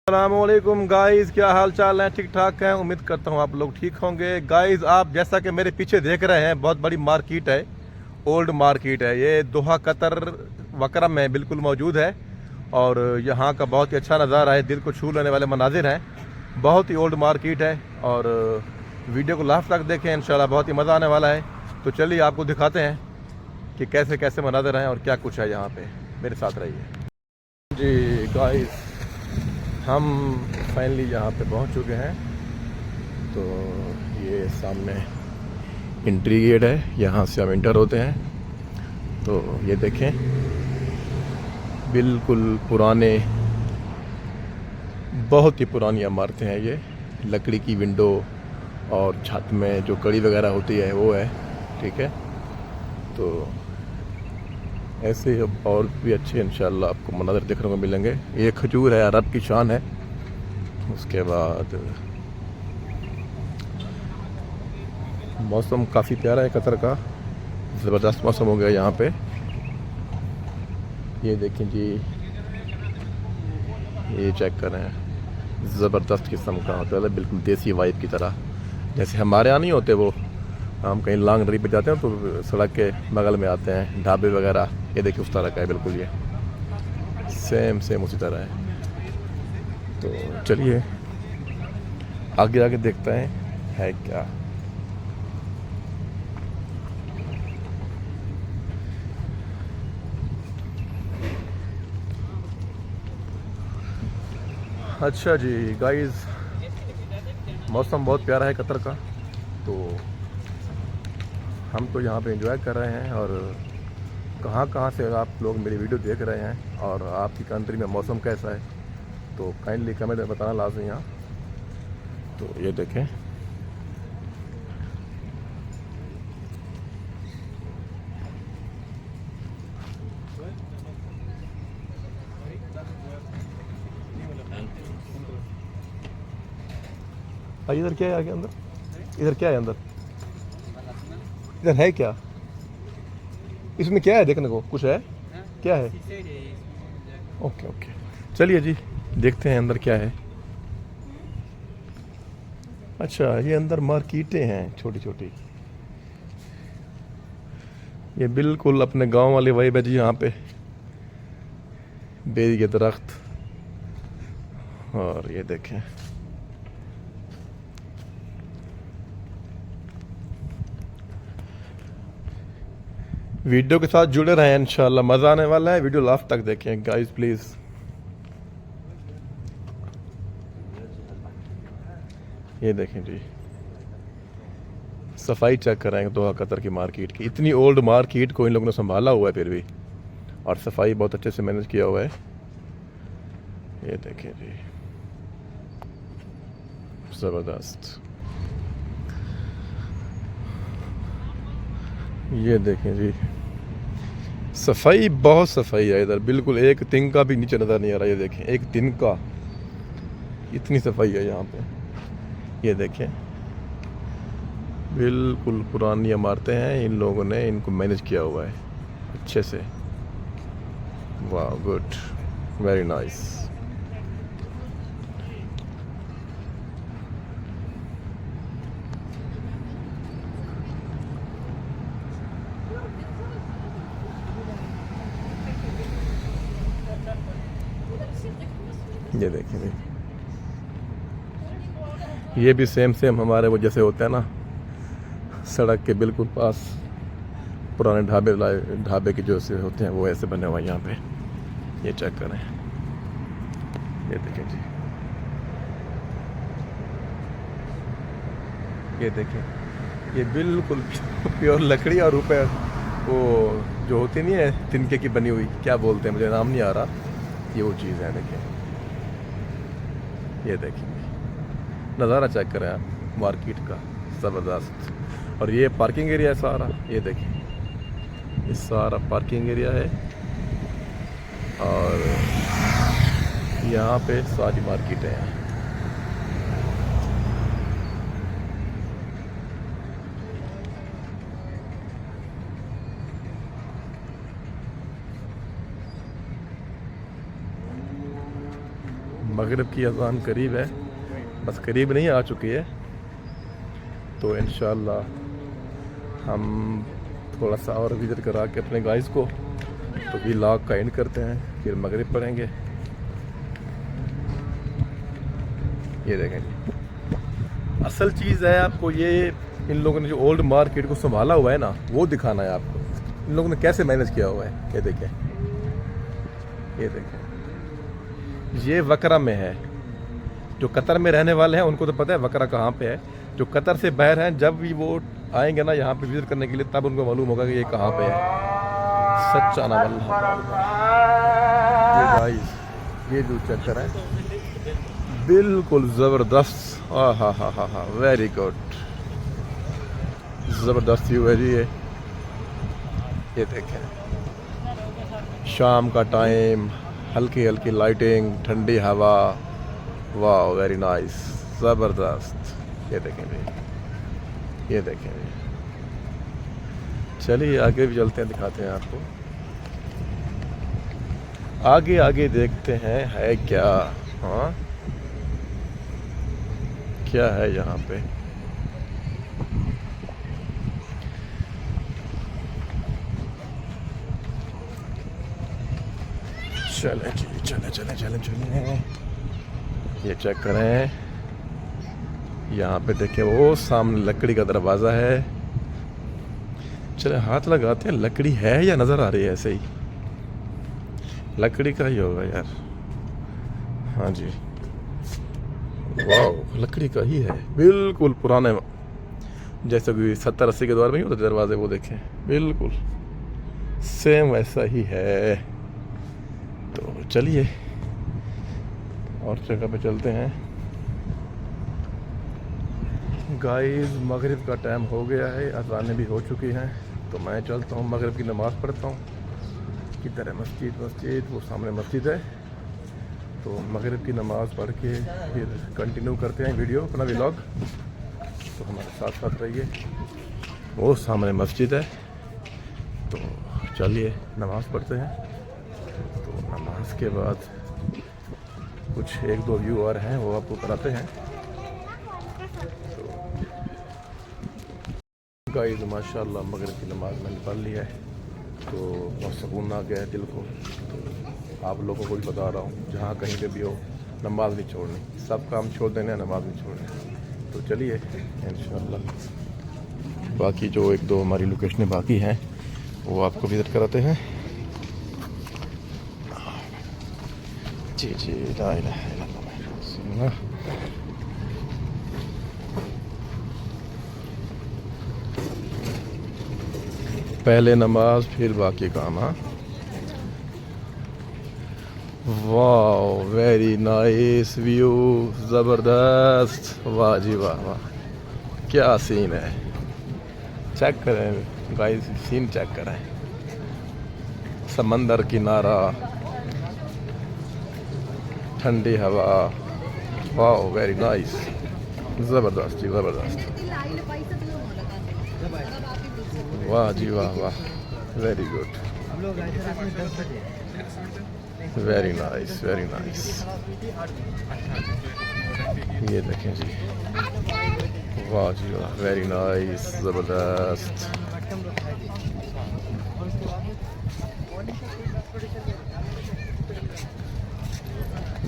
अस्सलामुअलैकुम गाइस, क्या हाल चाल है? ठीक ठाक हैं, उम्मीद करता हूँ आप लोग ठीक होंगे। गाइस, आप जैसा कि मेरे पीछे देख रहे हैं, बहुत बड़ी मार्केट है, ओल्ड मार्केट है। ये दोहा कतर वकरम में बिल्कुल मौजूद है और यहाँ का बहुत ही अच्छा नज़ारा है, दिल को छू लेने वाले मनाजिर हैं। बहुत ही ओल्ड मार्केट है और वीडियो को लास्ट तक देखें, इंशाल्लाह बहुत ही मज़ा आने वाला है। तो चलिए आपको दिखाते हैं कि कैसे कैसे मनाजिर हैं और क्या कुछ है यहाँ पे। मेरे साथ रहिए जी। गाइस, हम फाइनली यहाँ पे पहुँच चुके हैं। तो ये सामने एंट्री गेट है, यहाँ से हम इंटर होते हैं। तो ये देखें, बिल्कुल पुराने, बहुत ही पुरानी इमारतें हैं ये। लकड़ी की विंडो और छत में जो कड़ी वगैरह होती है वो है, ठीक है। तो ऐसे और भी अच्छे इंशाल्लाह आपको मनाज़र देखने को मिलेंगे। ये खजूर है, अरब की शान है। उसके बाद मौसम काफ़ी प्यारा है कतर का, ज़बरदस्त मौसम हो गया यहाँ पे। ये देखें जी, ये चेक करें, ज़बरदस्त किस्म का होटल है, बिल्कुल देसी वाइब की तरह। जैसे हमारे यहाँ नहीं होते वो, हम कहीं लॉन्ग ड्राइव पे जाते हैं तो सड़क के बगल में आते हैं ढाबे वगैरह। ये देखिए उस तरह का है बिल्कुल, ये सेम उसी तरह है। तो चलिए आगे आगे देखते हैं है क्या। अच्छा जी गाइस, मौसम बहुत प्यारा है कतर का। तो हम तो यहाँ पे एंजॉय कर रहे हैं और कहाँ से आप लोग मेरी वीडियो देख रहे हैं और आपकी कंट्री में मौसम कैसा है तो काइंडली कमेंट में बताना लाजमी यहाँ। तो ये देखें, इधर क्या है आगे अंदर? इधर क्या है अंदर? इधर है क्या? इसमें क्या है देखने को? कुछ है? क्या है? ओके ओके, चलिए जी देखते हैं अंदर क्या है। अच्छा, ये अंदर मार्केटें हैं छोटी छोटी। ये बिल्कुल अपने गांव वाली वाइब है जी। यहाँ पे बेरी के दरख्त, और ये देखें वीडियो के साथ जुड़े रहें, इंशाल्लाह मज़ा आने वाला है। वीडियो लास्ट तक देखें गाइस प्लीज़। ये देखें जी, सफाई चेक कराएंगे दोहा कतर की मार्केट की। इतनी ओल्ड मार्केट को इन लोगों ने संभाला हुआ है फिर भी, और सफाई बहुत अच्छे से मैनेज किया हुआ है। ये देखें जी, ज़बरदस्त। ये देखें जी, सफाई, बहुत सफाई है इधर, बिल्कुल एक तिनका भी नीचे नज़र नहीं आ रहा। ये देखें, एक तिनका, इतनी सफाई है यहाँ पे। ये देखें, बिल्कुल पुरानी इमारतें हैं, इन लोगों ने इनको मैनेज किया हुआ है अच्छे से। वाह, गुड, वेरी नाइस। ये देखें, ये भी सेम हमारे वो जैसे होते हैं ना, सड़क के बिल्कुल पास पुराने ढाबे के जो से होते हैं वो ऐसे बने हुए हैं यहाँ पे। ये चेक करें, ये देखें जी, ये देखें, ये बिल्कुल प्योर लकड़ी और ऊपर वो जो होती नहीं है तिनके की बनी हुई, क्या बोलते हैं मुझे नाम नहीं आ रहा, ये वो चीज़ है। देखें, ये देखिए नज़ारा चेक करें आप मार्केट का, ज़बरदस्त। और ये पार्किंग एरिया है सारा, ये देखिए, ये सारा पार्किंग एरिया है और यहाँ पे सारी मार्केटें हैं। मगरिब की अज़ान करीब है, बस करीब नहीं आ चुकी है। तो इंशाअल्लाह हम थोड़ा सा और विज़िट करा के अपने गाइस को तो व्लॉग का एंड करते हैं, फिर मगरिब पढ़ेंगे। ये देखें जी, असल चीज़ है आपको ये, इन लोगों ने जो ओल्ड मार्केट को संभाला हुआ है ना, वो दिखाना है आपको। इन लोगों ने कैसे मैनेज किया हुआ है। ये देखें, ये देखें, ये वकरा में है। जो कतर में रहने वाले हैं उनको तो पता है वकरा कहाँ पे है। जो कतर से बाहर हैं, जब भी वो आएंगे ना यहाँ पे विजिट करने के लिए, तब उनको मालूम होगा कि ये कहाँ पे है। सच्चा ना ये गाइस, ये जो चक्कर है बिल्कुल ज़बरदस्त। हा, वेरी गुड, ज़बरदस्त व्यू है जी ये देखें, शाम का टाइम, हल्की हल्की लाइटिंग, ठंडी हवा, वाह वेरी नाइस, ज़बरदस्त। ये देखें भाई, ये देखें भाई। चलिए आगे भी चलते हैं, दिखाते हैं आपको। आगे आगे देखते हैं है क्या। हाँ, क्या है यहाँ पे। चलें जी, चलें। ये चेक करें, यहाँ पे देखें, वो सामने लकड़ी का दरवाज़ा है। चले हाथ लगाते हैं, लकड़ी है या नज़र आ रही है ऐसे ही, लकड़ी का ही होगा यार। हाँ जी, वाह, लकड़ी का ही है, बिल्कुल पुराने, जैसे कि 70-80 के दौर में ही होते दरवाजे, वो देखें बिल्कुल सेम वैसा ही है। तो चलिए और जगह पे चलते हैं। गाइस, मगरिब का टाइम हो गया है, अज़ानें भी हो चुकी हैं, तो मैं चलता हूँ मगरिब की नमाज़ पढ़ता हूँ। किधर है मस्जिद, वो सामने मस्जिद है। तो मगरिब की नमाज़ पढ़ के फिर कंटिन्यू करते हैं वीडियो अपना व्लॉग। तो हमारे साथ साथ रहिए। वो सामने मस्जिद है, तो चलिए नमाज़ पढ़ते हैं। तो नमाज के बाद कुछ 1-2 व्यू और हैं, वो आपको कराते हैं। तो गाइस, माशाल्लाह मगरिब की नमाज मैंने पढ़ ली है, तो बहुत सुकून आ गया है दिल को। तो आप लोगों को भी बता रहा हूँ, जहाँ कहीं पे भी हो, नमाज नहीं छोड़नी, सब काम छोड़ देने, नमाज नहीं छोड़नी। तो चलिए इंशाल्लाह बाकी जो 1-2 हमारी लोकेशनें बाकी हैं वो आपको विज़िट कराते हैं। जी, ला इलाहा इल्लल्लाह। पहले नमाज फिर बाकी काम। हाँ, वाह, वेरी नाइस व्यू, ज़बरदस्त, वाह जी वाह, क्या सीन है। चेक करें गाइस, सीन चेक करें, समंदर किनारा, ठंडी हवा, वाह वेरी नाइस, ज़बरदस्त जी, ज़बरदस्त, वाह जी वाह, वेरी गुड, वेरी नाइस। ये देखें जी, वाह जी वाह, वेरी नाइस, ज़बरदस्त।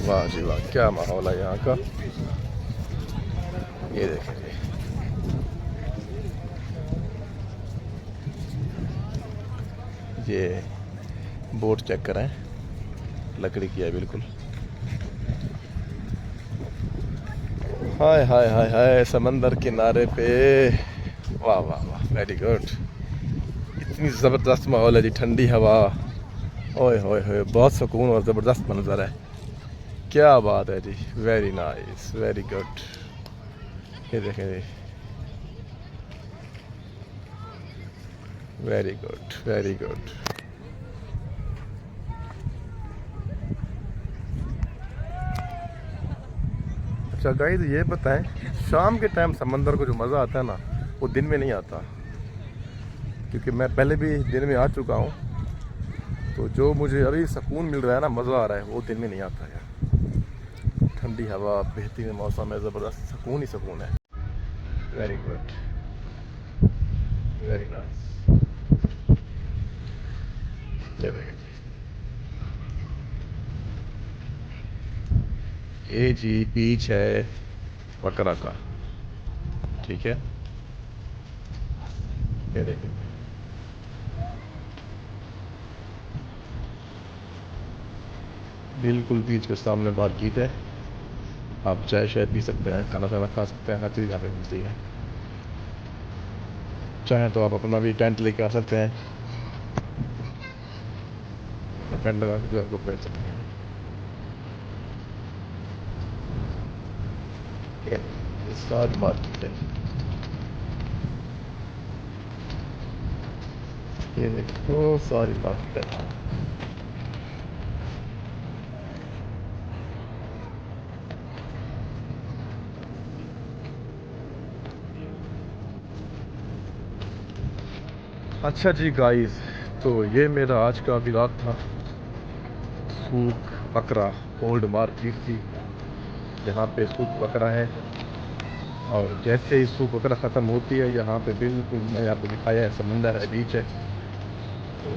वाह जी वाह, क्या माहौल है यहाँ का। ये देखें जी, ये बोट चेक करें, लकड़ी की है बिल्कुल। हाय, समंदर किनारे पे, वाह, वेरी गुड। इतनी ज़बरदस्त माहौल है जी, ठंडी हवा, ओए होए, बहुत सुकून और ज़बरदस्त मंजर है। क्या बात है जी, वेरी नाइस, वेरी गुड। ये देखें जी, वेरी गुड। अच्छा गाइस, ये बताएं, शाम के टाइम समंदर को जो मज़ा आता है ना, वो दिन में नहीं आता, क्योंकि मैं पहले भी दिन में आ चुका हूँ। तो जो मुझे अभी सुकून मिल रहा है ना, मज़ा आ रहा है, वो दिन में नहीं आता यार। ठंडी हवा, बेहतरीन मौसम है, ज़बरदस्त, सुकून ही सुकून है। Very good, very nice. ये जी बीच है वकरा का, ठीक है, ये देखिए। बिल्कुल बीच के सामने मार्केट है, आप चाय शाय पी सकते हैं, खाना शाना खा सकते हैं, हर चीज़ यहाँ पे मिलती है। चाहें तो आप अपना भी टेंट लेके आ सकते हैं, टेंट लगा के जो आपको बैठ सकते हैं। ये मार्केट है, ये देखो सारी मार्केट है। अच्छा जी गाइस, तो ये मेरा आज का व्लॉग था। सूक बकरा ओल्ड मार्केट थी, यहाँ पे सूक बकरा है, और जैसे ही सूक बकरा ख़त्म होती है यहाँ पे बिल्कुल मैंने आपको दिखाया है, समंदर है, बीच है। तो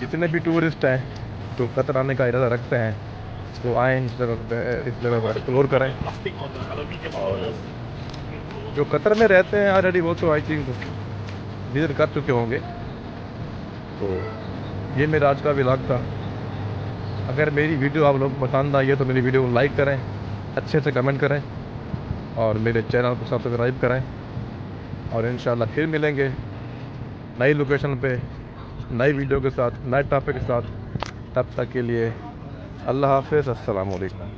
जितने भी टूरिस्ट हैं जो कतर आने का इरादा रखते हैं वो आएँ, इस जगह को एक्सप्लोर करें। और जो कतर में रहते हैं ऑलरेडी वो तो आई थिंक विज़िट कर चुके होंगे। तो ये मेरा आज का व्लॉग था। अगर मेरी वीडियो आप लोग पसंद आई है तो मेरी वीडियो को लाइक करें, अच्छे से कमेंट करें, और मेरे चैनल को सब्सक्राइब करें। और इंशाल्लाह फिर मिलेंगे नई लोकेशन पे, नई वीडियो के साथ, नए टॉपिक के साथ। तब तक के लिए अल्लाह हाफ़िज़, अस्सलाम वालेकुम।